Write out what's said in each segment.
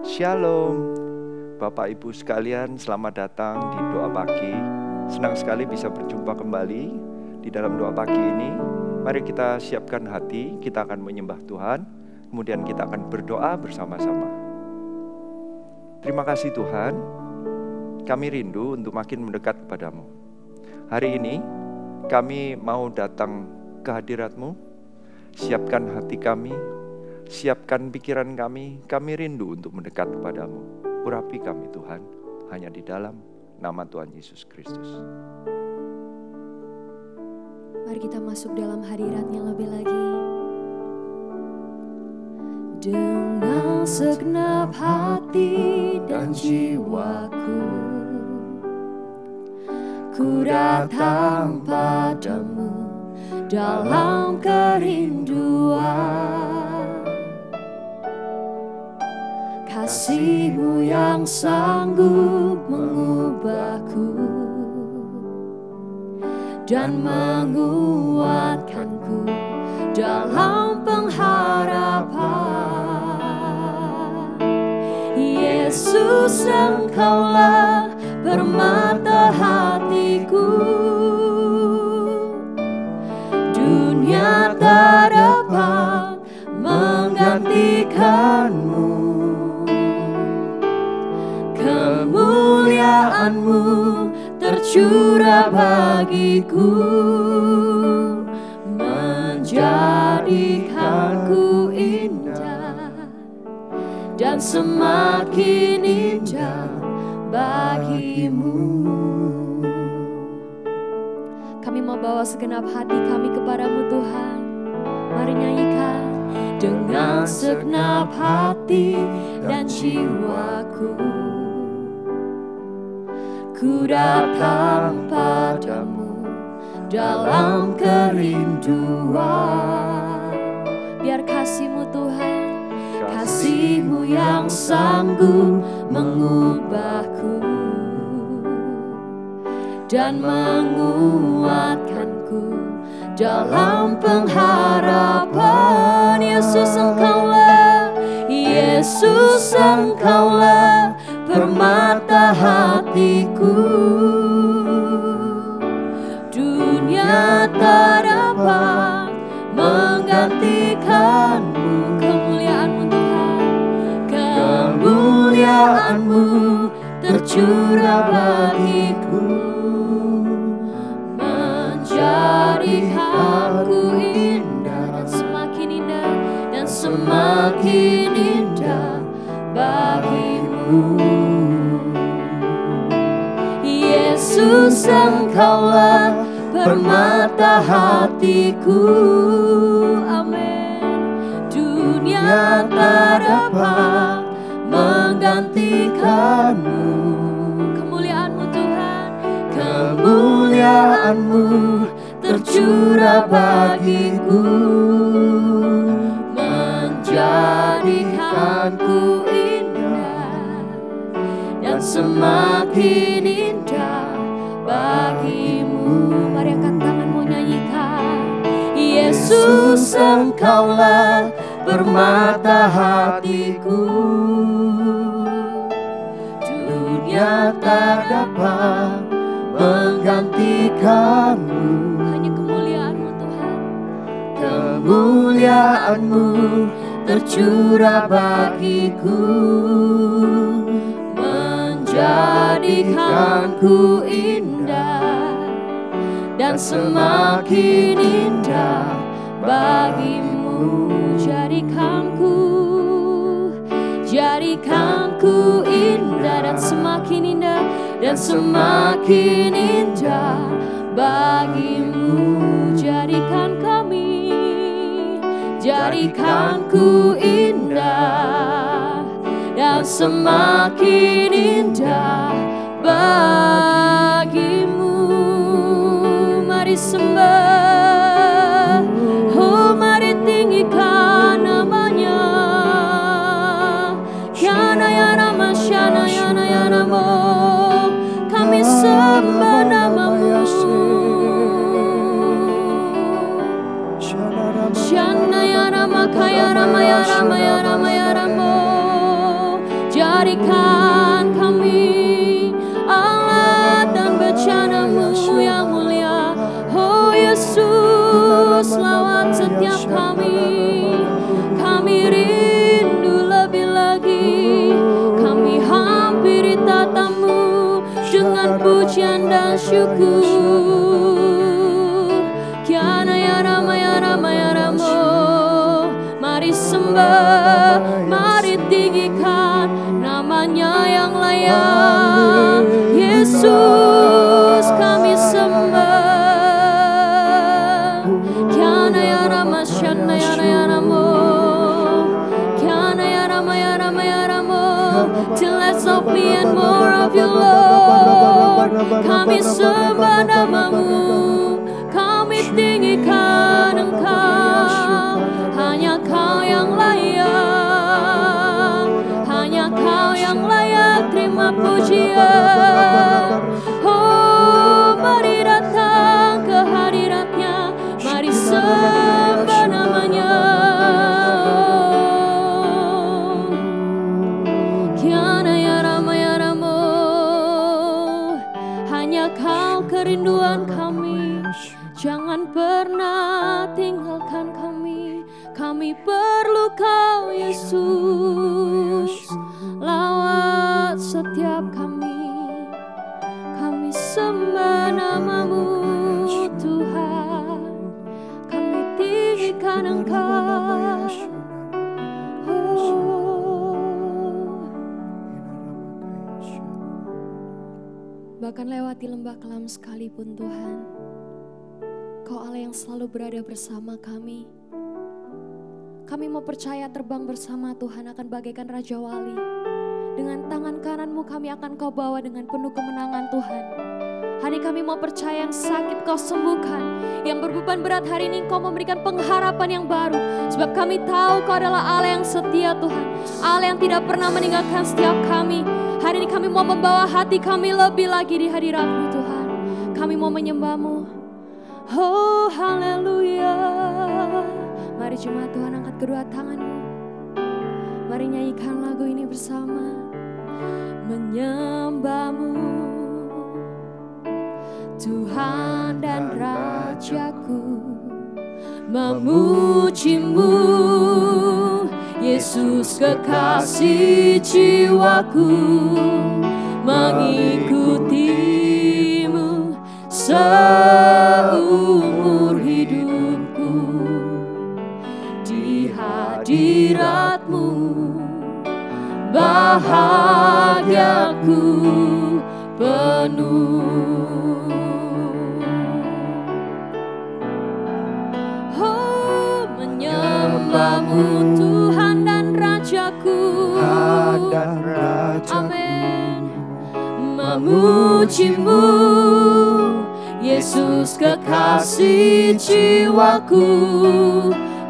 Shalom, Bapak Ibu sekalian, selamat datang di doa pagi. Senang sekali bisa berjumpa kembali di dalam doa pagi ini. Mari kita siapkan hati, kita akan menyembah Tuhan, kemudian kita akan berdoa bersama-sama. Terima kasih Tuhan, kami rindu untuk makin mendekat kepadamu. Hari ini kami mau datang ke hadirat-Mu, siapkan hati kami, siapkan pikiran kami rindu untuk mendekat kepadamu. Urapi kami Tuhan, hanya di dalam nama Tuhan Yesus Kristus. Mari kita masuk dalam hadirat-Nya lebih lagi. Dengan segenap hati dan jiwaku, ku datang padamu dalam kerinduan. Kasih-Mu yang sanggup mengubahku dan menguatkanku dalam pengharapan. Yesus, Engkaulah permata hatiku. Dunia tak dapat menggantikan-Mu. Kemuliaan-Mu tercurah bagiku, menjadikanku indah dan semakin indah bagi-Mu. Kami mau bawa segenap hati kami kepadamu Tuhan. Mari nyanyikan. Dengan segenap hati dan jiwaku, ku datang padamu dalam kerinduan. Biar kasih-Mu Tuhan, kasih-Mu yang sanggup mengubahku dan menguatkanku dalam pengharapan. Yesus, Engkaulah, Yesus, Engkaulah permata hatiku. Dunia tak dapat menggantikan-Mu. Kemuliaan-Mu Tuhan, kemuliaan-Mu tercurah bagiku, menjadikanku indah dan semakin indah dan semakin indah bagi-Mu. Yesus, Engkaulah permata hatiku. Amin. Dunia tak dapat menggantikan-Mu. Kemuliaan-Mu Tuhan, kemuliaan-Mu tercurah bagiku, menjadikanku indah dan semakin indah bagi-Mu. Mari angkat tanganmu, nyanyikan. Yesus, Engkaulah permata hatiku. Dunia tak dapat menggantikan-Mu. Hanya kemuliaan-Mu Tuhan, kemuliaan-Mu tercurah bagiku, menjadikanku indah dan semakin indah bagi-Mu. Jadikanku indah dan semakin indah dan semakin indah bagi-Mu. Jadikan kami, jadikanku indah dan semakin indah bagi-Mu. Mari sembah, oh mari tinggikan nama-Nya. Yana yana masyana yana yana mo, kami sembah nama-Mu. Shana yana makaya ramaya ramaya ramaya ramo. lambarikan kami alat dan bencana-Mu yang mulia. Oh Yesus, lawat setiap kami rindu lebih lagi. Kami hampiri tatamu dengan pujian dan syukur. Kiana ya Rama ya Rama ya Ramo, mari sembah, mari tinggikan namanya yang layak. Yesus kami sembah. Kiana ya Rama Shana ya Ramo, Kiana ya Rama ya Rama ya Ramo, till less of me and more of you Lord. Kami sembah namamu, kami tinggikan Engkau. Hanya Kau yang layak, hanya Kau yang layak terima pujian. Oh, mari datang ke hadirat-Nya, mari sembah namanya. Kiana ya Rama ya Ramo, hanya Kau kerinduan kami. Jangan pernah tinggalkan kami. Kami perlu Kau Yesus. Lawat setiap kami. Kami sembah namamu Tuhan. Kami tinggikan Engkau. Bahkan lewati lembah kelam sekalipun Tuhan, Kau Allah yang selalu berada bersama kami. Kami mau percaya terbang bersama Tuhan akan bagaikan Raja Wali. Dengan tangan kanan-Mu kami akan Kau bawa dengan penuh kemenangan Tuhan. Hari kami mau percaya yang sakit Kau sembuhkan. Yang berbeban berat hari ini Kau memberikan pengharapan yang baru. Sebab kami tahu Kau adalah Allah yang setia Tuhan. Allah yang tidak pernah meninggalkan setiap kami. Hari ini kami mau membawa hati kami lebih lagi di hadirat-Mu Tuhan. Kami mau menyembah-Mu. Oh haleluya. Mari jemaat Tuhan angkat kedua tangan-Mu. Mari nyanyikan lagu ini bersama. Menyembah-Mu Tuhan dan Rajaku, memuji-Mu Yesus kekasih jiwaku, mengikuti-Mu seumur hidupku. Di hadirat-Mu bahagiaku penuh. Oh, menyembah-Mu Tuhan dan Rajaku. Amin. Memuji-Mu Yesus kekasih jiwaku,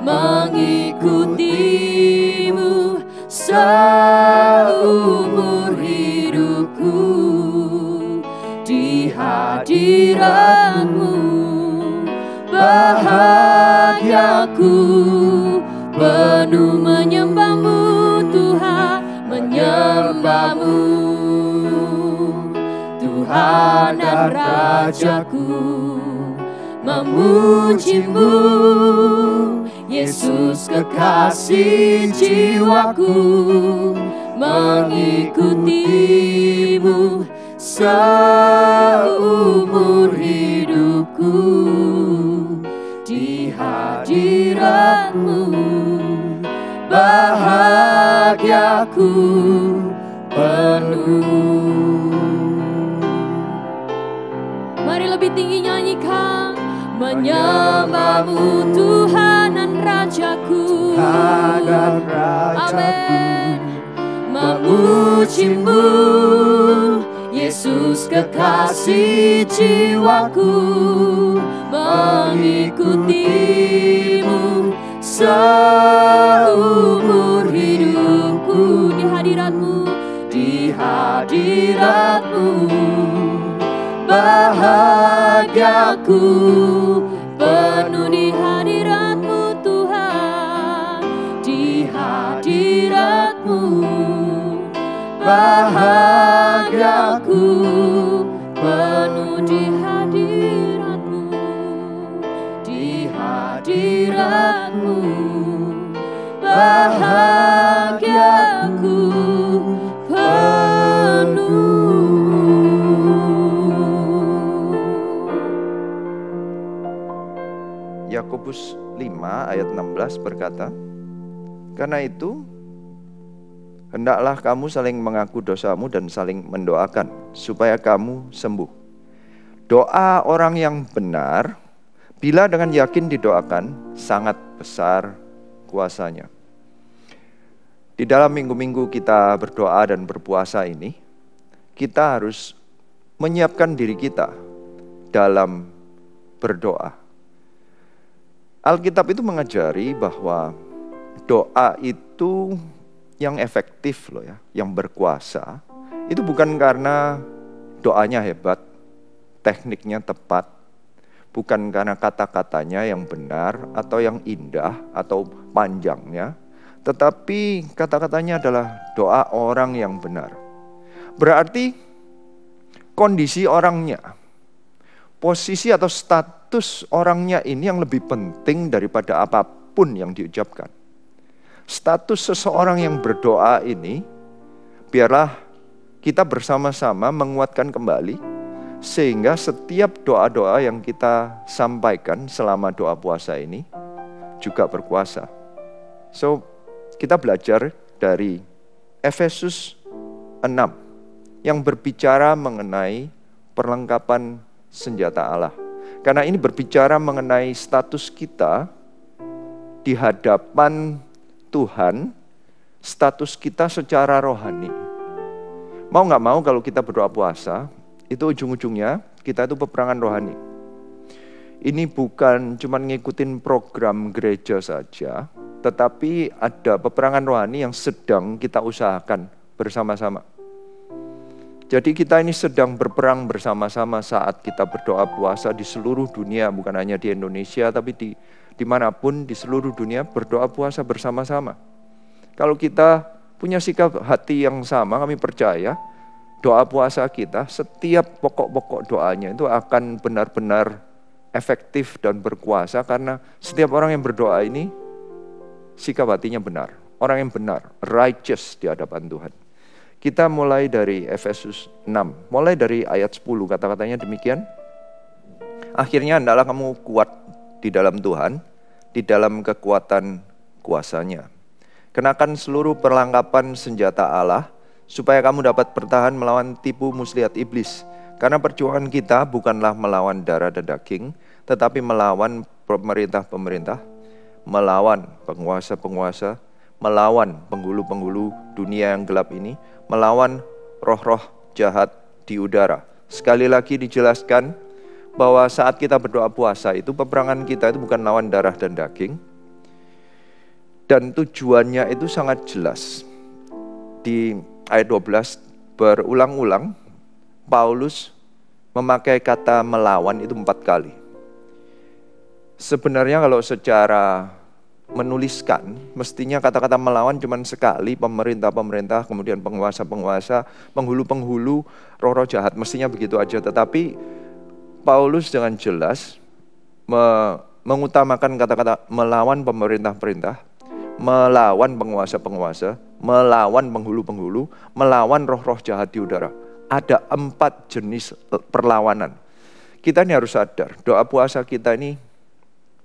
mengikuti-Mu seumur hidupku. Di hadirat-Mu bahagiaku penuh. Menyembah-Mu Tuhan, menyembah-Mu Tuhan dan Rajaku, memuji-Mu Yesus kekasih jiwaku, mengikuti-Mu seumur hidupku. Di hadirat-Mu bahagiaku penuh. Mari lebih tinggi nyanyikan. Menyembah-Mu Tuhan dan Rajaku. Amin. Memuji-Mu Yesus kekasih jiwaku, mengikuti-Mu seumur hidupku. Di hadirat-Mu, di hadirat-Mu bahagiaku penuh. Di hadirat-Mu Tuhan, di hadirat-Mu bahagiaku penuh di hadirat-Mu, di hadirat-Mu, bahagiaku penuh. Yakobus 5 ayat 16 berkata, karena itu hendaklah kamu saling mengaku dosamu dan saling mendoakan supaya kamu sembuh. Doa orang yang benar, bila dengan yakin didoakan, sangat besar kuasanya. Di dalam minggu-minggu kita berdoa dan berpuasa ini, kita harus menyiapkan diri kita dalam berdoa. Alkitab itu mengajari bahwa doa itu yang efektif loh ya, yang berkuasa, itu bukan karena doanya hebat, tekniknya tepat, bukan karena kata-katanya yang benar atau yang indah atau panjangnya, tetapi kata-katanya adalah doa orang yang benar. Berarti kondisi orangnya, posisi atau status orangnya ini yang lebih penting daripada apapun yang diucapkan. Status seseorang yang berdoa ini, biarlah kita bersama-sama menguatkan kembali, sehingga setiap doa-doa yang kita sampaikan selama doa puasa ini juga berkuasa. So, kita belajar dari Efesus 6 yang berbicara mengenai perlengkapan senjata Allah. Karena ini berbicara mengenai status kita di hadapan Tuhan, status kita secara rohani. Mau gak mau kalau kita berdoa puasa, itu ujung-ujungnya kita itu peperangan rohani. Ini bukan cuma ngikutin program gereja saja, tetapi ada peperangan rohani yang sedang kita usahakan bersama-sama. Jadi kita ini sedang berperang bersama-sama saat kita berdoa puasa di seluruh dunia, bukan hanya di Indonesia, tapi dimanapun di seluruh dunia berdoa puasa bersama-sama. Kalau kita punya sikap hati yang sama, kami percaya doa puasa kita, setiap pokok-pokok doanya itu akan benar-benar efektif dan berkuasa, karena setiap orang yang berdoa ini sikap hatinya benar, orang yang benar, righteous di hadapan Tuhan. Kita mulai dari Efesus 6, mulai dari ayat 10, kata-katanya demikian. Akhirnya hendaklah kamu kuat di dalam Tuhan, di dalam kekuatan kuasa-Nya. Kenakan seluruh perlengkapan senjata Allah, supaya kamu dapat bertahan melawan tipu muslihat iblis. Karena perjuangan kita bukanlah melawan darah dan daging, tetapi melawan pemerintah-pemerintah, melawan penguasa-penguasa, melawan penghulu-penghulu dunia yang gelap ini, melawan roh-roh jahat di udara. Sekali lagi dijelaskan bahwa saat kita berdoa puasa itu peperangan kita itu bukan lawan darah dan daging. Dan tujuannya itu sangat jelas. Di ayat 12 berulang-ulang Paulus memakai kata melawan itu 4 kali. Sebenarnya kalau secara menuliskan, mestinya kata-kata melawan cuma sekali, pemerintah-pemerintah, kemudian penguasa-penguasa, penghulu-penghulu, roh-roh jahat, mestinya begitu aja. Tetapi Paulus dengan jelas mengutamakan kata-kata melawan pemerintah-pemerintah, melawan penguasa-penguasa, melawan penghulu-penghulu, melawan roh-roh jahat di udara. Ada 4 jenis perlawanan. Kita ini harus sadar, doa puasa kita ini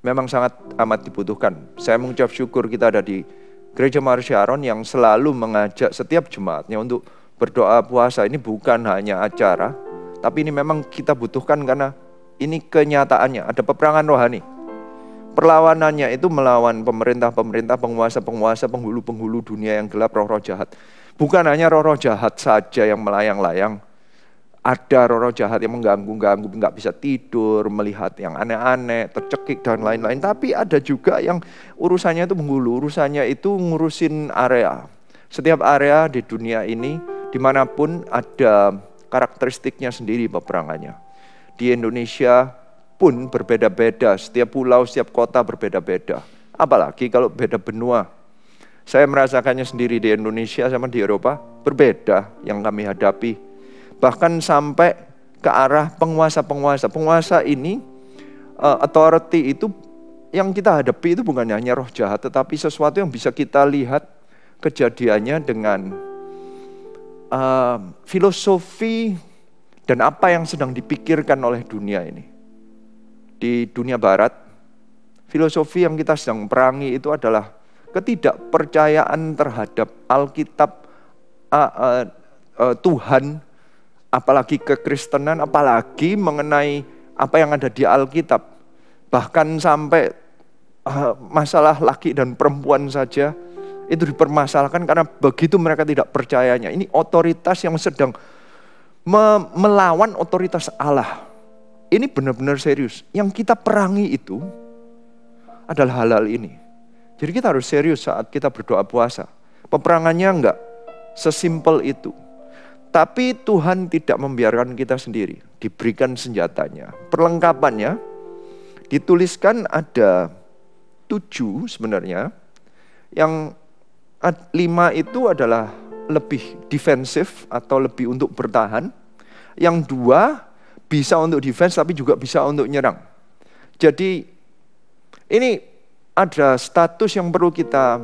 memang sangat amat dibutuhkan. Saya mengucap syukur kita ada di Gereja Mahar Syaron yang selalu mengajak setiap jemaatnya untuk berdoa puasa. Ini bukan hanya acara, tapi ini memang kita butuhkan karena ini kenyataannya. Ada peperangan rohani. Perlawanannya itu melawan pemerintah-pemerintah, penguasa-penguasa, penghulu-penghulu dunia yang gelap, roh-roh jahat. Bukan hanya roh-roh jahat saja yang melayang-layang. Ada roh-roh jahat yang mengganggu-ganggu, nggak bisa tidur, melihat yang aneh-aneh, tercekik dan lain-lain. Tapi ada juga yang urusannya itu menghulu, urusannya itu ngurusin area. Setiap area di dunia ini, dimanapun ada karakteristiknya sendiri peperangannya. Di Indonesia pun berbeda-beda, setiap pulau, setiap kota berbeda-beda. Apalagi kalau beda benua. Saya merasakannya sendiri di Indonesia sama di Eropa, berbeda yang kami hadapi. Bahkan sampai ke arah penguasa-penguasa. Penguasa ini, authority itu yang kita hadapi itu bukan hanya roh jahat, tetapi sesuatu yang bisa kita lihat kejadiannya dengan filosofi dan apa yang sedang dipikirkan oleh dunia ini. Di dunia barat, filosofi yang kita sedang perangi itu adalah ketidakpercayaan terhadap Alkitab, Tuhan, apalagi kekristenan, apalagi mengenai apa yang ada di Alkitab. Bahkan sampai masalah laki dan perempuan saja itu dipermasalahkan karena begitu mereka tidak percayanya. Ini otoritas yang sedang melawan otoritas Allah. Ini benar-benar serius. Yang kita perangi itu adalah hal-hal ini. Jadi kita harus serius saat kita berdoa puasa. Peperangannya enggak sesimpel itu. Tapi Tuhan tidak membiarkan kita sendiri. Diberikan senjatanya. Perlengkapannya dituliskan ada 7 sebenarnya. Yang 5 itu adalah lebih defensif atau lebih untuk bertahan. Yang 2 bisa untuk defense tapi juga bisa untuk nyerang. Jadi ini ada status yang perlu kita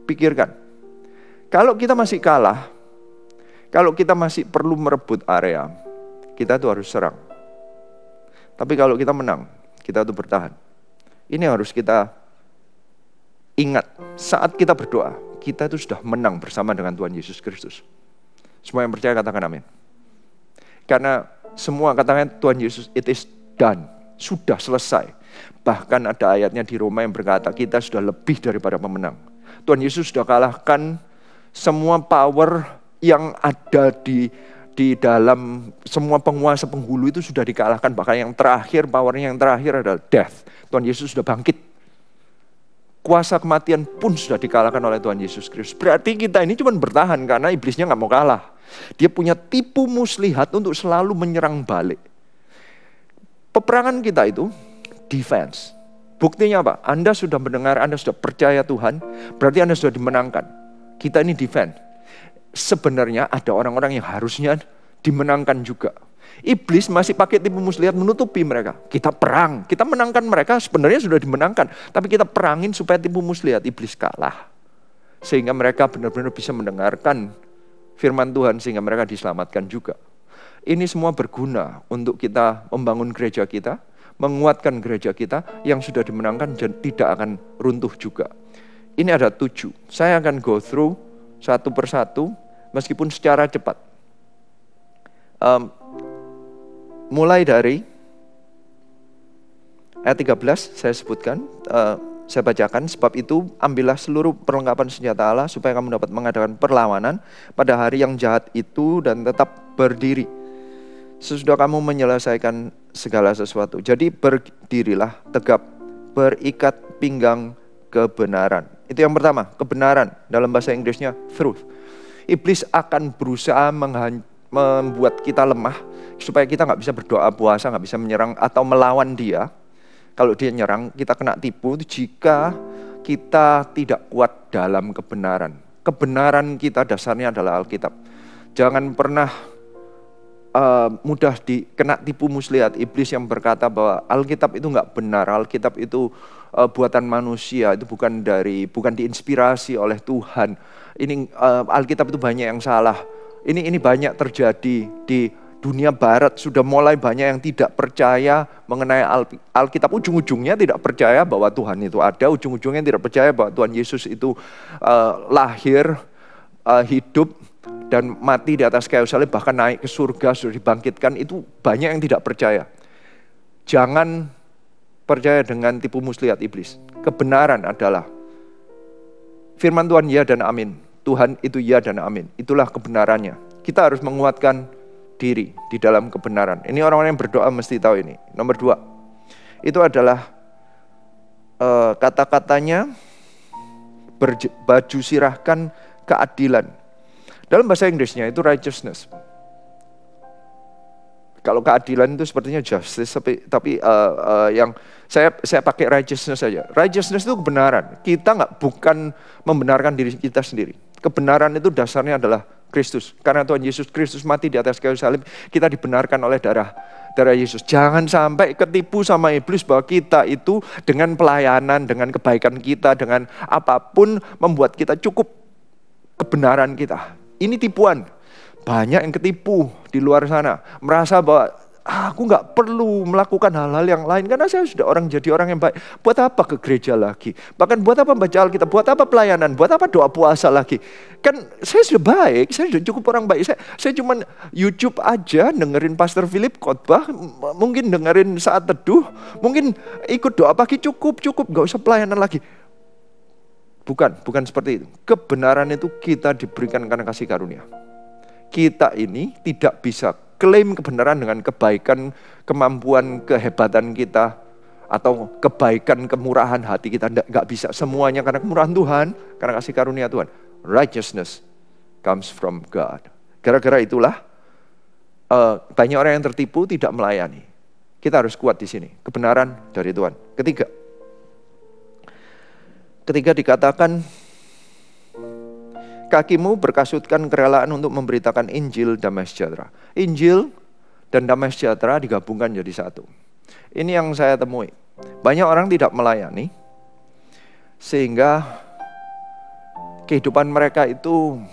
pikirkan. Kalau kita masih kalah, kalau kita masih perlu merebut area, kita tuh harus serang. Tapi kalau kita menang, kita tuh bertahan. Ini harus kita ingat saat kita berdoa, kita itu sudah menang bersama dengan Tuhan Yesus Kristus. Semua yang percaya katakan amin. Karena semua katakan Tuhan Yesus, it is done, sudah selesai. Bahkan ada ayatnya di Roma yang berkata kita sudah lebih daripada pemenang. Tuhan Yesus sudah kalahkan semua power yang ada di dalam semua penguasa penghulu itu sudah dikalahkan. Bahkan yang terakhir, powernya yang terakhir adalah death. Tuhan Yesus sudah bangkit. Kuasa kematian pun sudah dikalahkan oleh Tuhan Yesus Kristus. Berarti kita ini cuma bertahan karena iblisnya gak mau kalah. Dia punya tipu muslihat untuk selalu menyerang balik. Peperangan kita itu defense. Buktinya apa? Anda sudah mendengar, Anda sudah percaya Tuhan, berarti Anda sudah dimenangkan. Kita ini defense. Sebenarnya ada orang-orang yang harusnya dimenangkan juga. Iblis masih pakai tipu muslihat menutupi mereka. Kita perang, kita menangkan mereka, sebenarnya sudah dimenangkan. Tapi kita perangin supaya tipu muslihat iblis kalah. Sehingga mereka benar-benar bisa mendengarkan firman Tuhan sehingga mereka diselamatkan juga. Ini semua berguna untuk kita membangun gereja kita, menguatkan gereja kita yang sudah dimenangkan dan tidak akan runtuh juga. Ini ada 7. Saya akan go through satu persatu meskipun secara cepat. Mulai dari ayat 13 saya sebutkan, saya bacakan, sebab itu ambillah seluruh perlengkapan senjata Allah supaya kamu dapat mengadakan perlawanan pada hari yang jahat itu dan tetap berdiri. Sesudah kamu menyelesaikan segala sesuatu. Jadi berdirilah tegap, berikat pinggang kebenaran. Itu yang pertama, kebenaran. Dalam bahasa Inggrisnya truth. Iblis akan berusaha membuat kita lemah supaya kita gak bisa berdoa puasa, gak bisa menyerang atau melawan dia. Kalau dia nyerang, kita kena tipu jika kita tidak kuat dalam kebenaran. Kebenaran kita dasarnya adalah Alkitab. Jangan pernah mudah kena tipu muslihat iblis yang berkata bahwa Alkitab itu nggak benar, Alkitab itu buatan manusia, itu bukan diinspirasi oleh Tuhan. Ini Alkitab itu banyak yang salah. Ini banyak terjadi di dunia barat, sudah mulai banyak yang tidak percaya mengenai Alkitab. Ujung-ujungnya tidak percaya bahwa Tuhan itu ada, ujung-ujungnya tidak percaya bahwa Tuhan Yesus itu lahir, hidup, dan mati di atas kayu salib, bahkan naik ke surga, sudah dibangkitkan. Itu banyak yang tidak percaya. Jangan percaya dengan tipu muslihat iblis. Kebenaran adalah firman Tuhan ya dan amin. Tuhan itu ya dan amin. Itulah kebenarannya. Kita harus menguatkan diri di dalam kebenaran. Ini orang-orang yang berdoa mesti tahu ini. Nomor 2, itu adalah kata-katanya baju sirahkan keadilan. Dalam bahasa Inggrisnya itu righteousness. Kalau keadilan itu sepertinya justice, tapi yang saya pakai righteousness saja. Righteousness itu kebenaran. Kita bukan membenarkan diri kita sendiri. Kebenaran itu dasarnya adalah Kristus. Karena Tuhan Yesus Kristus mati di atas kayu salib, kita dibenarkan oleh darah Yesus. Jangan sampai ketipu sama iblis bahwa kita itu dengan pelayanan, dengan kebaikan kita, dengan apapun membuat kita cukup kebenaran kita. Ini tipuan. Banyak yang ketipu di luar sana. Merasa bahwa aku nggak perlu melakukan hal-hal yang lain karena saya sudah jadi orang yang baik. Buat apa ke gereja lagi? Bahkan buat apa baca Alkitab? Buat apa pelayanan? Buat apa doa puasa lagi? Kan saya sudah baik, saya sudah cukup orang baik. Saya cuma YouTube aja, dengerin Pastor Philip khotbah, mungkin dengerin saat teduh, mungkin ikut doa pagi cukup, nggak usah pelayanan lagi. Bukan seperti itu. Kebenaran itu kita diberikan karena kasih karunia. Kita ini tidak bisa klaim kebenaran dengan kebaikan, kemampuan, kehebatan kita, atau kebaikan, kemurahan hati kita. Nggak bisa. Semuanya karena kemurahan Tuhan, karena kasih karunia Tuhan. Righteousness comes from God. Gara-gara itulah banyak orang yang tertipu, tidak melayani. Kita harus kuat di sini. Kebenaran dari Tuhan. Ketiga dikatakan, kakimu berkasutkan kerelaan untuk memberitakan Injil damai sejahtera. Injil dan damai sejahtera digabungkan jadi satu. Ini yang saya temui. Banyak orang tidak melayani, sehingga kehidupan mereka itu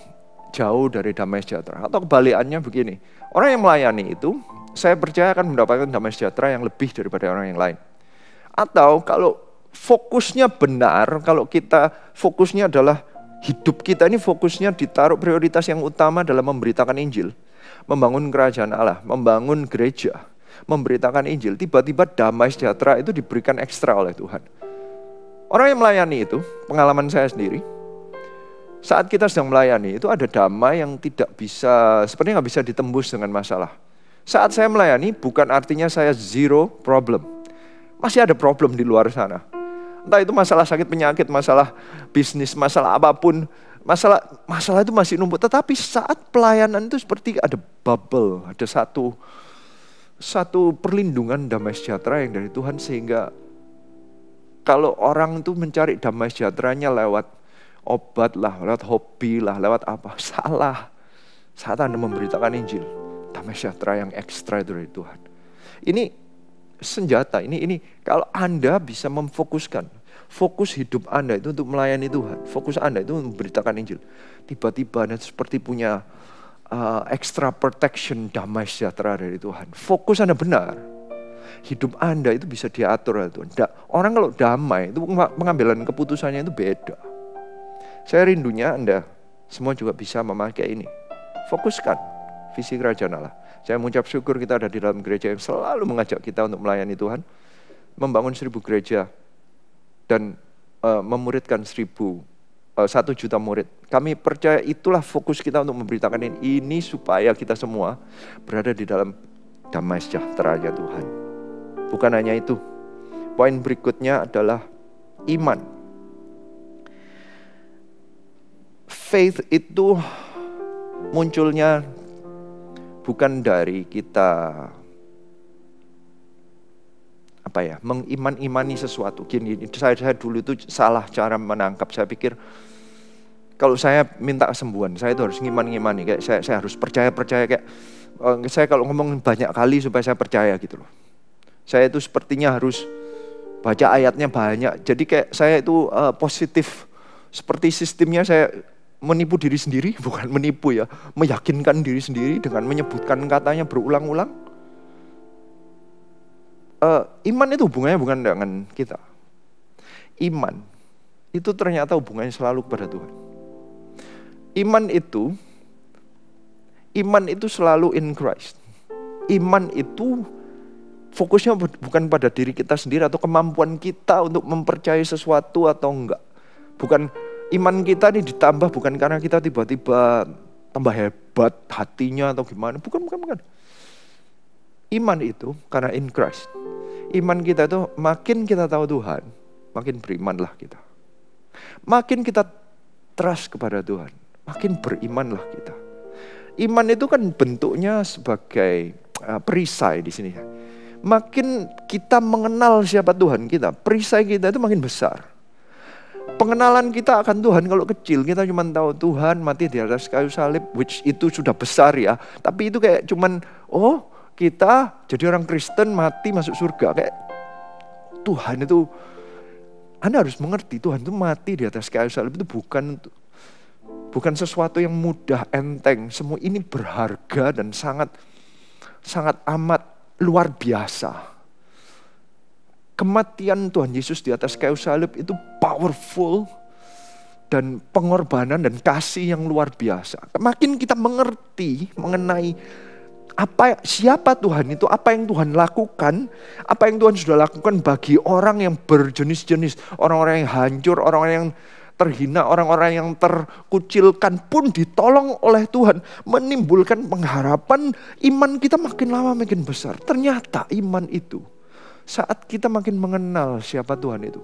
jauh dari damai sejahtera. Atau kebalikannya begini, orang yang melayani itu, saya percaya akan mendapatkan damai sejahtera yang lebih daripada orang yang lain. Atau kalau fokusnya benar, kalau kita fokusnya adalah hidup kita ini fokusnya ditaruh prioritas yang utama dalam memberitakan Injil, membangun kerajaan Allah, membangun gereja, memberitakan Injil, tiba-tiba damai sejahtera itu diberikan ekstra oleh Tuhan. Orang yang melayani itu, pengalaman saya sendiri, saat kita sedang melayani itu ada damai yang sepertinya nggak bisa ditembus dengan masalah. Saat saya melayani bukan artinya saya zero problem. Masih ada problem di luar sana. Entah itu masalah sakit penyakit, masalah bisnis, masalah apapun, masalah itu masih numpuk. Tetapi saat pelayanan itu seperti ada bubble, ada satu perlindungan damai sejahtera yang dari Tuhan, sehingga kalau orang itu mencari damai sejahteranya lewat obat lah, lewat hobi lah, lewat apa, salah. Saat Anda memberitakan Injil, damai sejahtera yang ekstra dari Tuhan. Ini senjata, ini kalau Anda bisa memfokuskan, fokus hidup Anda itu untuk melayani Tuhan, fokus Anda itu memberitakan Injil, tiba-tiba Anda seperti punya extra protection, damai sejahtera dari Tuhan. Fokus Anda benar, hidup Anda itu bisa diatur oleh Tuhan. Orang kalau damai itu pengambilan keputusannya itu beda. Saya rindunya Anda semua juga bisa memakai ini. Fokuskan visi kerajaan Allah. Saya mengucap syukur kita ada di dalam gereja yang selalu mengajak kita untuk melayani Tuhan, membangun 1000 gereja, dan memuridkan 1 juta murid. Kami percaya itulah fokus kita untuk memberitakan ini supaya kita semua berada di dalam damai sejahtera-Nya Tuhan. Bukan hanya itu, poin berikutnya adalah iman. Faith itu munculnya bukan dari kita mengiman-imani sesuatu. Gini, saya dulu itu salah cara menangkap. Saya pikir kalau saya minta kesembuhan, saya itu harus ngimani, kayak saya harus percaya kayak saya kalau ngomong banyak kali supaya saya percaya gitu loh. Saya itu sepertinya harus baca ayatnya banyak. Jadi kayak saya itu positif, seperti sistemnya saya menipu diri sendiri, bukan menipu ya, meyakinkan diri sendiri dengan menyebutkan katanya berulang-ulang. Iman itu hubungannya bukan dengan kita. Iman itu ternyata hubungannya selalu kepada Tuhan. Iman itu selalu in Christ. Iman itu fokusnya bukan pada diri kita sendiri atau kemampuan kita untuk mempercayai sesuatu atau enggak. Bukan, iman kita ini ditambah bukan karena kita tiba-tiba tambah hebat hatinya atau gimana. Bukan. Iman itu karena in Christ. Iman kita itu makin kita tahu Tuhan, makin berimanlah kita. Makin kita trust kepada Tuhan, makin berimanlah kita. Iman itu kan bentuknya sebagai perisai di sini. Makin kita mengenal siapa Tuhan kita, perisai kita itu makin besar. Pengenalan kita akan Tuhan kalau kecil, kita cuma tahu Tuhan mati di atas kayu salib, which itu sudah besar ya. Tapi itu kayak cuman, oh kita jadi orang Kristen mati masuk surga. Kayak Tuhan itu, Anda harus mengerti Tuhan itu mati di atas kayu salib itu bukan sesuatu yang mudah, enteng. Semua ini berharga dan sangat amat luar biasa. Kematian Tuhan Yesus di atas kayu salib itu powerful dan pengorbanan dan kasih yang luar biasa. Makin kita mengerti mengenai siapa Tuhan itu, apa yang Tuhan lakukan, apa yang Tuhan sudah lakukan bagi orang yang berjenis-jenis, orang-orang yang hancur, orang-orang yang terhina, orang-orang yang terkucilkan pun ditolong oleh Tuhan, menimbulkan pengharapan. Iman kita makin lama makin besar. Ternyata iman itu, saat kita makin mengenal siapa Tuhan itu,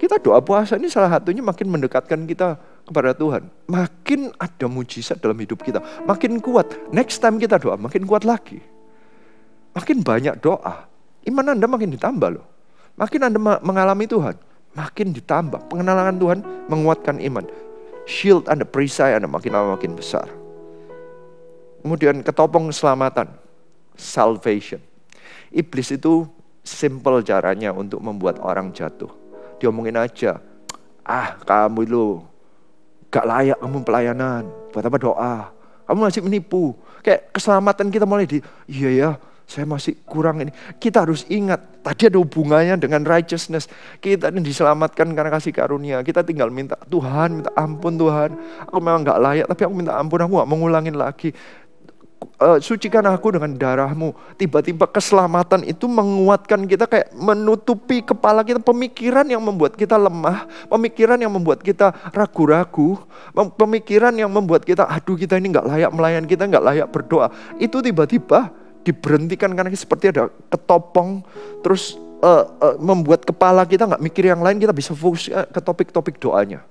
kita doa puasa ini salah satunya makin mendekatkan kita kepada Tuhan. Makin ada mujizat dalam hidup kita, makin kuat. Next time kita doa makin kuat lagi. Makin banyak doa, iman Anda makin ditambah loh. Makin Anda mengalami Tuhan, makin ditambah. Pengenalan Tuhan menguatkan iman. Shield Anda, perisai Anda makin lama makin besar. Kemudian ketopong keselamatan, salvation. Iblis itu simple caranya untuk membuat orang jatuh. Diomongin aja, kamu itu gak layak kamu pelayanan, buat apa doa, kamu masih menipu. Kayak keselamatan kita mulai iya ya, saya masih kurang ini. Kita harus ingat, tadi ada hubungannya dengan righteousness. Kita ini diselamatkan karena kasih karunia. Kita tinggal minta Tuhan, minta ampun Tuhan. Aku memang gak layak, tapi aku minta ampun, aku gak mau ngulangin lagi. Sucikan aku dengan darahmu. Tiba-tiba keselamatan itu menguatkan kita, kayak menutupi kepala kita pemikiran yang membuat kita lemah, pemikiran yang membuat kita ragu-ragu, pemikiran yang membuat kita kita ini gak layak melayan, kita gak layak berdoa. Itu tiba-tiba diberhentikan karena seperti ada ketopong, terus membuat kepala kita gak mikir yang lain, kita bisa fokus ke topik-topik doanya.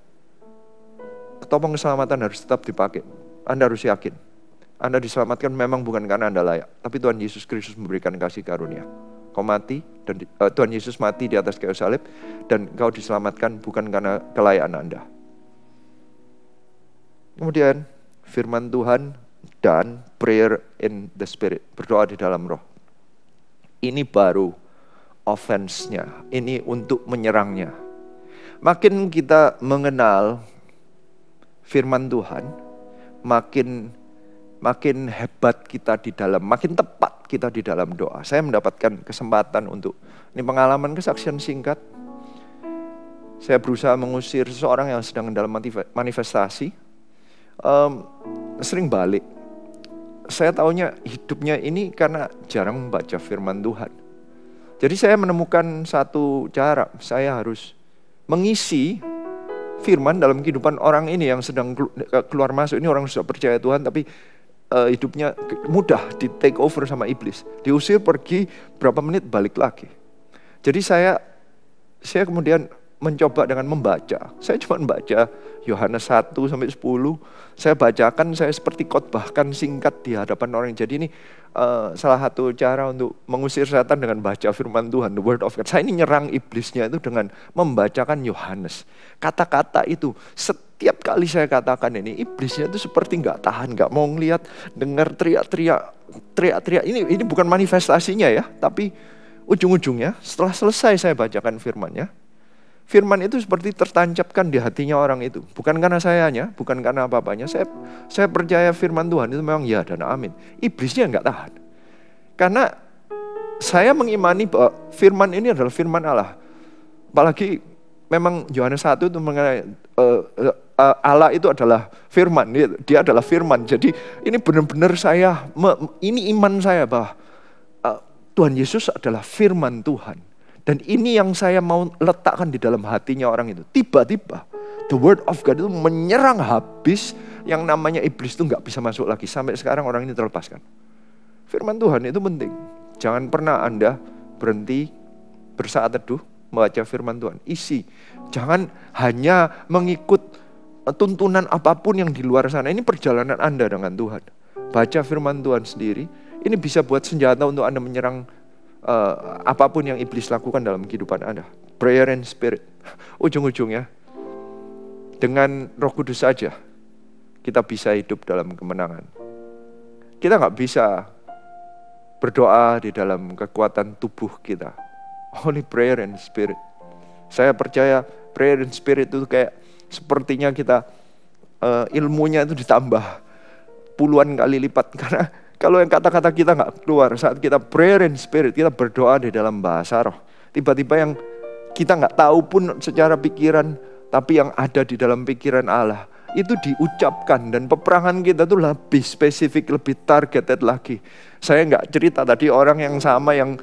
Ketopong keselamatan harus tetap dipakai. Anda harus yakin Anda diselamatkan memang bukan karena Anda layak, tapi Tuhan Yesus Kristus memberikan kasih karunia. Kau mati, dan Tuhan Yesus mati di atas kayu salib, dan kau diselamatkan bukan karena kelayakan Anda. Kemudian firman Tuhan dan prayer in the spirit, berdoa di dalam roh. Ini baru offense-nya, ini untuk menyerangnya. Makin kita mengenal firman Tuhan, makin hebat kita di dalam, makin tepat kita di dalam doa. Saya mendapatkan kesempatan untuk, ini pengalaman kesaksian singkat. Saya berusaha mengusir seseorang yang sedang dalam manifestasi. Sering balik. Saya taunya hidupnya ini karena jarang membaca firman Tuhan. Jadi saya menemukan satu cara, saya harus mengisi firman dalam kehidupan orang ini yang sedang keluar masuk. Ini orang sudah percaya Tuhan tapi hidupnya mudah di take over sama iblis. Diusir pergi, berapa menit balik lagi. Jadi saya kemudian mencoba dengan membaca. Saya cuma membaca Yohanes 1 sampai 10. Saya bacakan, saya seperti khotbahkan singkat di hadapan orang. Jadi ini salah satu cara untuk mengusir setan dengan baca firman Tuhan, the word of God. Saya ini nyerang iblisnya itu dengan membacakan Yohanes. Kata-kata itu setiap kali saya katakan ini, iblisnya itu seperti nggak tahan, nggak mau ngelihat, dengar teriak-teriak. Ini bukan manifestasinya ya, tapi ujung-ujungnya setelah selesai saya bacakan firman-nya, firman itu seperti tertancapkan di hatinya orang itu. Bukan karena sayanya, bukan karena apa-apanya. Saya percaya firman Tuhan itu memang ya dan amin. Iblisnya nggak tahan. Karena saya mengimani bahwa firman ini adalah firman Allah. Apalagi memang Yohanes 1 itu mengenai Allah itu adalah firman, dia adalah firman. Jadi ini benar-benar ini iman saya bahwa Tuhan Yesus adalah firman Tuhan. Dan ini yang saya mau letakkan di dalam hatinya orang itu. Tiba-tiba the word of God itu menyerang habis, yang namanya iblis itu gak bisa masuk lagi. Sampai sekarang orang ini terlepaskan. Firman Tuhan itu penting. Jangan pernah Anda berhenti bersaat teduh membaca firman Tuhan. Isi. Jangan hanya mengikut tuntunan apapun yang di luar sana. Ini perjalanan Anda dengan Tuhan. Baca firman Tuhan sendiri. Ini bisa buat senjata untuk Anda menyerang apapun yang iblis lakukan dalam kehidupan Anda. Prayer and spirit. Ujung-ujungnya, dengan Roh Kudus saja, kita bisa hidup dalam kemenangan. Kita nggak bisa berdoa di dalam kekuatan tubuh kita. Only prayer and spirit. Saya percaya prayer and spirit itu kayak sepertinya kita ilmunya itu ditambah puluhan kali lipat. Karena kalau yang kata-kata kita nggak keluar saat kita prayer and spirit, kita berdoa di dalam bahasa roh. Tiba-tiba yang kita nggak tahu pun secara pikiran, tapi yang ada di dalam pikiran Allah itu diucapkan, dan peperangan kita tuh lebih spesifik, lebih targeted lagi. Saya nggak cerita tadi orang yang sama yang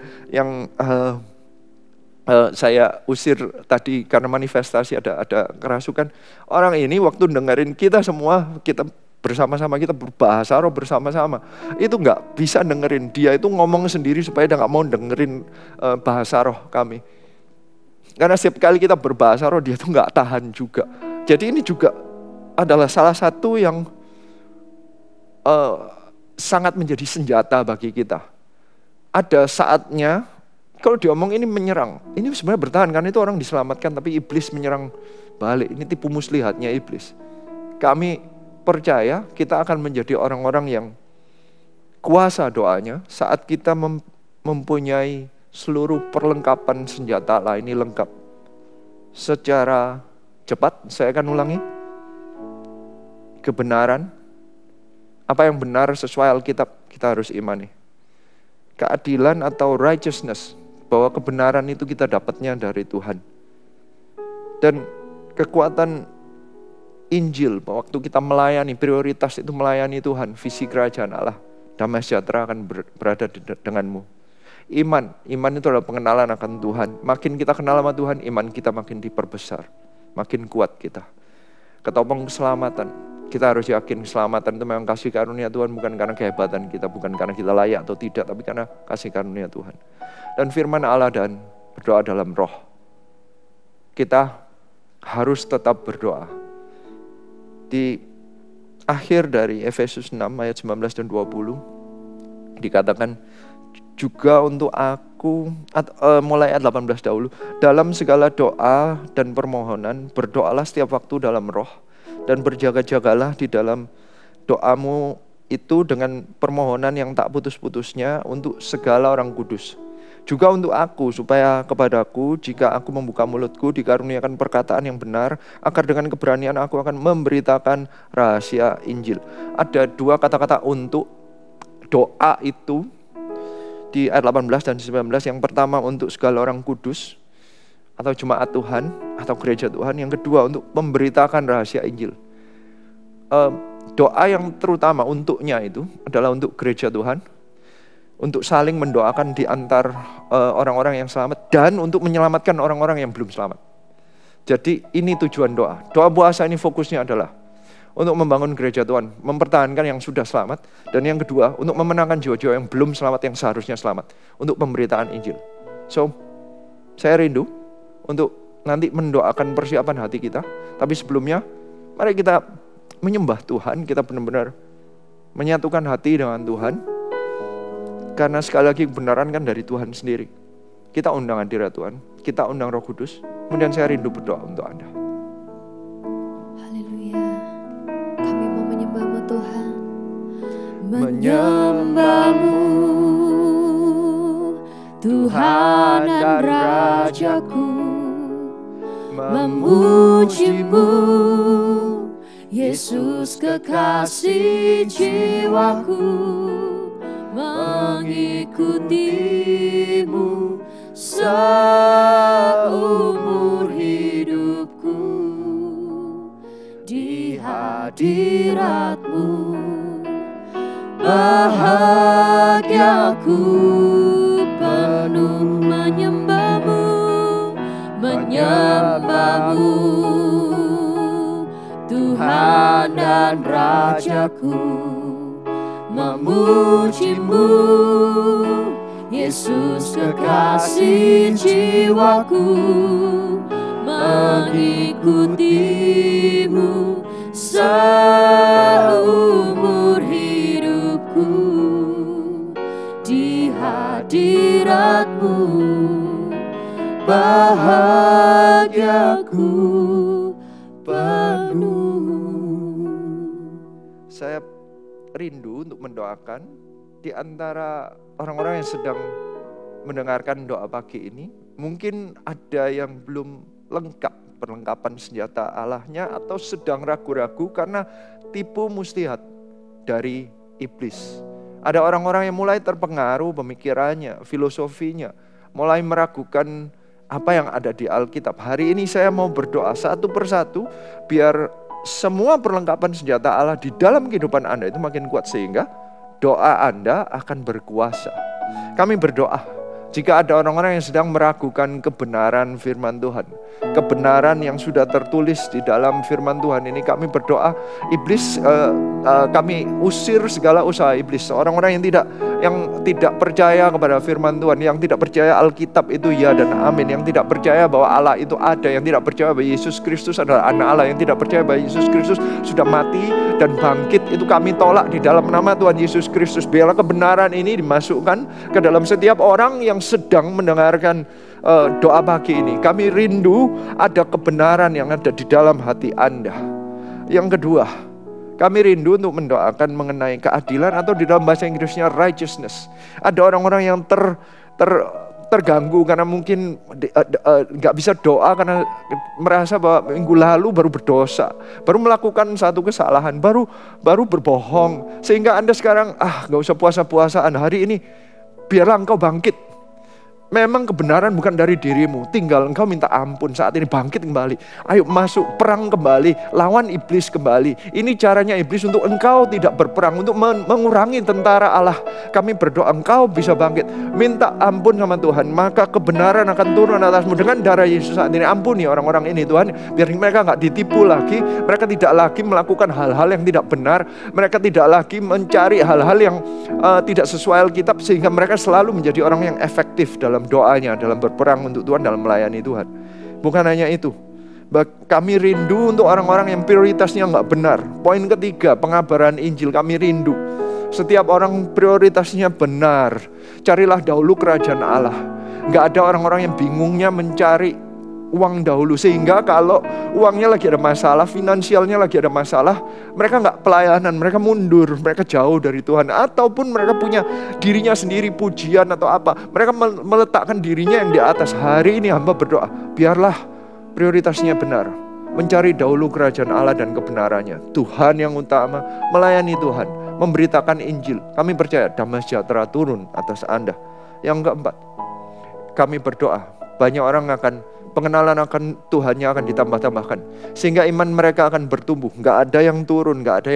saya usir tadi karena manifestasi ada kerasukan. Orang ini waktu dengerin kita semua, kita bersama-sama, kita berbahasa roh bersama-sama, itu nggak bisa dengerin. Dia itu ngomong sendiri supaya dia nggak mau dengerin bahasa roh kami. Karena setiap kali kita berbahasa roh, dia tuh nggak tahan juga. Jadi ini juga adalah salah satu yang sangat menjadi senjata bagi kita. Ada saatnya, kalau diomong ini menyerang, ini sebenarnya bertahan, karena itu orang diselamatkan, tapi iblis menyerang balik. Ini tipu muslihatnya iblis. Kami percaya kita akan menjadi orang-orang yang kuasa doanya saat kita mempunyai seluruh perlengkapan senjata Allah ini lengkap. Secara cepat, saya akan ulangi. Kebenaran, apa yang benar sesuai Alkitab, kita harus imani. Keadilan atau righteousness, bahwa kebenaran itu kita dapatnya dari Tuhan. Dan kekuatan Injil, waktu kita melayani, prioritas itu melayani Tuhan, visi kerajaan Allah, damai sejahtera akan berada denganmu. Iman itu adalah pengenalan akan Tuhan. Makin kita kenal sama Tuhan, iman kita makin diperbesar, makin kuat kita. Ketopong keselamatan, kita harus yakin keselamatan itu memang kasih karunia Tuhan, bukan karena kehebatan kita, bukan karena kita layak atau tidak, tapi karena kasih karunia Tuhan. Dan firman Allah dan berdoa dalam roh. Kita harus tetap berdoa. Di akhir dari Efesus 6 ayat 19 dan 20 dikatakan juga untuk aku, mulai ayat 18 dahulu, dalam segala doa dan permohonan berdoalah setiap waktu dalam roh, dan berjaga-jagalah di dalam doamu itu dengan permohonan yang tak putus-putusnya untuk segala orang kudus. Juga untuk aku, supaya kepadaku jika aku membuka mulutku dikaruniakan perkataan yang benar, agar dengan keberanian aku akan memberitakan rahasia Injil. Ada dua kata-kata untuk doa itu di ayat 18 dan 19. Yang pertama untuk segala orang kudus atau jemaat Tuhan atau gereja Tuhan. Yang kedua untuk memberitakan rahasia Injil. Doa yang terutama untuknya itu adalah untuk gereja Tuhan, untuk saling mendoakan di antar orang-orang yang selamat, dan untuk menyelamatkan orang-orang yang belum selamat. Jadi ini tujuan doa. Doa puasa ini fokusnya adalah untuk membangun gereja Tuhan, mempertahankan yang sudah selamat, dan yang kedua untuk memenangkan jiwa-jiwa yang belum selamat, yang seharusnya selamat, untuk pemberitaan Injil. So, saya rindu untuk nanti mendoakan persiapan hati kita, tapi sebelumnya mari kita menyembah Tuhan, kita benar-benar menyatukan hati dengan Tuhan, karena sekali lagi kebenaran kan dari Tuhan sendiri. Kita undang hadirat Tuhan, kita undang Roh Kudus, kemudian saya rindu berdoa untuk Anda. Menyembahmu Tuhan dan Rajaku, memujimu Yesus kekasih jiwaku, mengikutimu seumur hidupku, di hadiratmu bahagiaku penuh menyembahmu, menyembahmu Tuhan dan Rajaku, memujimu Yesus kekasih jiwaku, mengikutimu seumur hidupku, hadirat-Mu, bahagiaku penuh. Saya rindu untuk mendoakan di antara orang-orang yang sedang mendengarkan doa pagi ini. Mungkin ada yang belum lengkap perlengkapan senjata Allahnya atau sedang ragu-ragu karena tipu muslihat dari iblis. Ada orang-orang yang mulai terpengaruh pemikirannya, filosofinya, mulai meragukan apa yang ada di Alkitab. Hari ini saya mau berdoa satu persatu biar semua perlengkapan senjata Allah di dalam kehidupan Anda itu makin kuat sehingga doa Anda akan berkuasa. Kami berdoa jika ada orang-orang yang sedang meragukan kebenaran firman Tuhan, kebenaran yang sudah tertulis di dalam firman Tuhan ini, kami berdoa iblis, kami usir segala usaha iblis. Orang-orang yang tidak percaya kepada firman Tuhan, yang tidak percaya Alkitab itu ya dan amin, yang tidak percaya bahwa Allah itu ada, yang tidak percaya bahwa Yesus Kristus adalah anak Allah, yang tidak percaya bahwa Yesus Kristus sudah mati dan bangkit, itu kami tolak di dalam nama Tuhan Yesus Kristus. Biarlah kebenaran ini dimasukkan ke dalam setiap orang yang sedang mendengarkan doa pagi ini. Kami rindu ada kebenaran yang ada di dalam hati Anda. Yang kedua, kami rindu untuk mendoakan mengenai keadilan atau di dalam bahasa Inggrisnya righteousness. Ada orang-orang yang terganggu karena mungkin gak bisa doa karena merasa bahwa minggu lalu baru berdosa, baru melakukan satu kesalahan, baru berbohong, sehingga Anda sekarang gak usah puasa-puasaan, hari ini biarlah engkau bangkit. Memang kebenaran bukan dari dirimu, tinggal engkau minta ampun saat ini, bangkit kembali. Ayo masuk perang kembali, lawan iblis kembali. Ini caranya iblis untuk engkau tidak berperang, untuk mengurangi tentara Allah. Kami berdoa engkau bisa bangkit, minta ampun sama Tuhan, maka kebenaran akan turun atasmu dengan darah Yesus saat ini. Ampuni orang-orang ini Tuhan, biar mereka gak ditipu lagi, mereka tidak lagi melakukan hal-hal yang tidak benar, mereka tidak lagi mencari hal-hal yang tidak sesuai Alkitab, sehingga mereka selalu menjadi orang yang efektif dalam doanya, dalam berperang untuk Tuhan, dalam melayani Tuhan. Bukan hanya itu, kami rindu untuk orang-orang yang prioritasnya nggak benar. Poin ketiga, pengabaran Injil. Kami rindu setiap orang prioritasnya benar. Carilah dahulu kerajaan Allah. Nggak ada orang-orang yang bingungnya mencari uang dahulu, sehingga kalau uangnya lagi ada masalah, finansialnya lagi ada masalah, mereka nggak pelayanan, mereka mundur, mereka jauh dari Tuhan. Ataupun mereka punya dirinya sendiri, pujian atau apa, mereka meletakkan dirinya yang di atas. Hari ini hamba berdoa, biarlah prioritasnya benar, mencari dahulu kerajaan Allah dan kebenarannya, Tuhan yang utama, melayani Tuhan, memberitakan Injil. Kami percaya damai sejahtera turun atas Anda. Yang keempat, kami berdoa banyak orang pengenalan akan Tuhannya akan ditambah-tambahkan, sehingga iman mereka akan bertumbuh. Nggak ada yang turun, nggak ada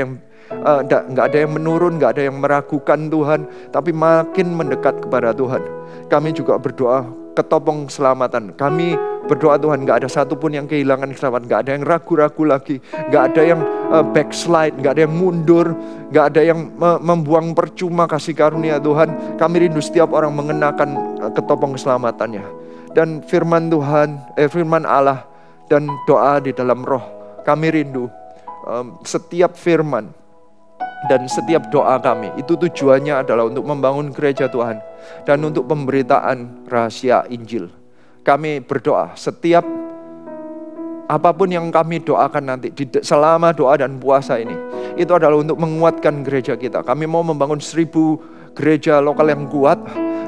yang menurun, nggak ada yang meragukan Tuhan, tapi makin mendekat kepada Tuhan. Kami juga berdoa ketopong keselamatan. Kami berdoa Tuhan, nggak ada satupun yang kehilangan keselamatan, nggak ada yang ragu-ragu lagi, nggak ada yang backslide, nggak ada yang mundur, nggak ada yang membuang percuma kasih karunia Tuhan. Kami rindu setiap orang mengenakan ketopong keselamatannya. Dan firman Tuhan, firman Allah dan doa di dalam roh. Kami rindu setiap firman dan setiap doa kami itu tujuannya adalah untuk membangun gereja Tuhan dan untuk pemberitaan rahasia Injil. Kami berdoa setiap apapun yang kami doakan nanti selama doa dan puasa ini, itu adalah untuk menguatkan gereja kita. Kami mau membangun 1000 gereja lokal yang kuat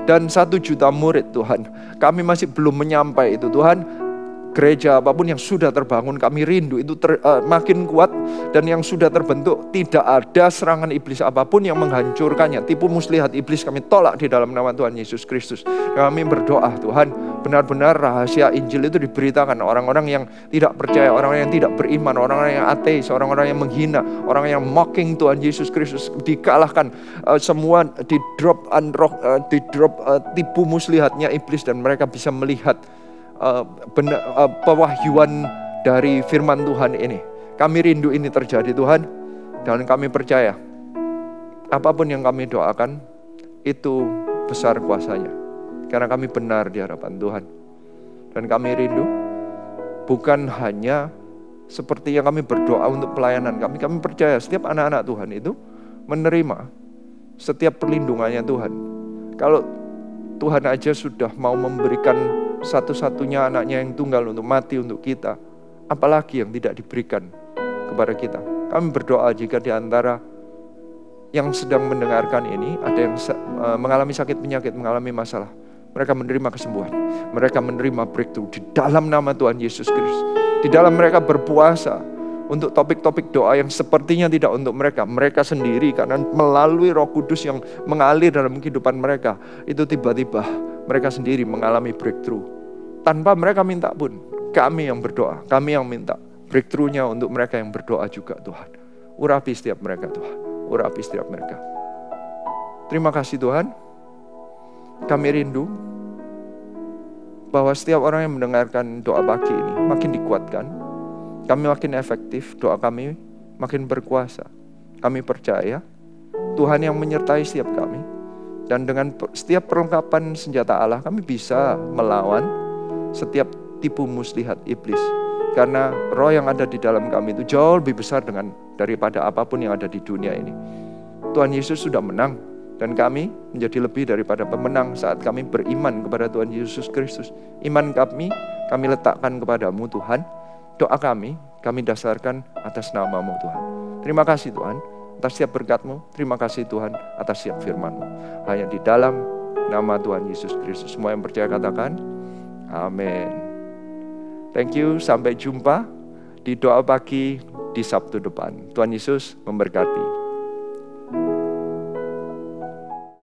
dan 1 juta murid Tuhan. Kami masih belum menyampai itu Tuhan. Gereja apapun yang sudah terbangun, kami rindu itu makin kuat, dan yang sudah terbentuk tidak ada serangan iblis apapun yang menghancurkannya. Tipu muslihat iblis kami tolak di dalam nama Tuhan Yesus Kristus. Kami berdoa Tuhan, benar-benar rahasia Injil itu diberitakan orang-orang yang tidak percaya, orang-orang yang tidak beriman, orang-orang yang ateis, orang-orang yang menghina, orang yang mocking Tuhan Yesus Kristus dikalahkan. Semua di drop tipu muslihatnya iblis, dan mereka bisa melihat pewahyuan dari firman Tuhan ini. Kami rindu ini terjadi Tuhan, dan kami percaya apapun yang kami doakan itu besar kuasanya, karena kami benar di hadapan Tuhan. Dan kami rindu bukan hanya seperti yang kami berdoa untuk pelayanan kami percaya setiap anak-anak Tuhan itu menerima setiap perlindungannya Tuhan. Kalau Tuhan aja sudah mau memberikan satu-satunya anaknya yang tunggal untuk mati untuk kita. Apalagi yang tidak diberikan kepada kita. Kami berdoa jika di antara yang sedang mendengarkan ini ada yang mengalami sakit penyakit, mengalami masalah, mereka menerima kesembuhan, mereka menerima breakthrough di dalam nama Tuhan Yesus Kristus. Di dalam mereka berpuasa untuk topik-topik doa yang sepertinya tidak untuk mereka, mereka sendiri, karena melalui Roh Kudus yang mengalir dalam kehidupan mereka, itu tiba-tiba mereka sendiri mengalami breakthrough tanpa mereka minta pun. Kami yang berdoa, kami yang minta breakthrough-nya untuk mereka yang berdoa juga. Tuhan, urapi setiap mereka, Tuhan, urapi setiap mereka. Terima kasih Tuhan. Kami rindu bahwa setiap orang yang mendengarkan doa pagi ini makin dikuatkan, kami makin efektif, doa kami makin berkuasa. Kami percaya Tuhan yang menyertai setiap kami, dan dengan setiap perlengkapan senjata Allah kami bisa melawan setiap tipu muslihat iblis. Karena roh yang ada di dalam kami itu jauh lebih besar daripada apapun yang ada di dunia ini. Tuhan Yesus sudah menang, dan kami menjadi lebih daripada pemenang saat kami beriman kepada Tuhan Yesus Kristus. Iman kami letakkan kepadamu Tuhan. Doa kami dasarkan atas nama-Mu Tuhan. Terima kasih Tuhan atas setiap berkat-Mu. Terima kasih Tuhan atas setiap firman-Mu. Hanya di dalam nama Tuhan Yesus Kristus. Semua yang percaya katakan amin. Thank you, sampai jumpa di doa pagi di Sabtu depan. Tuhan Yesus memberkati.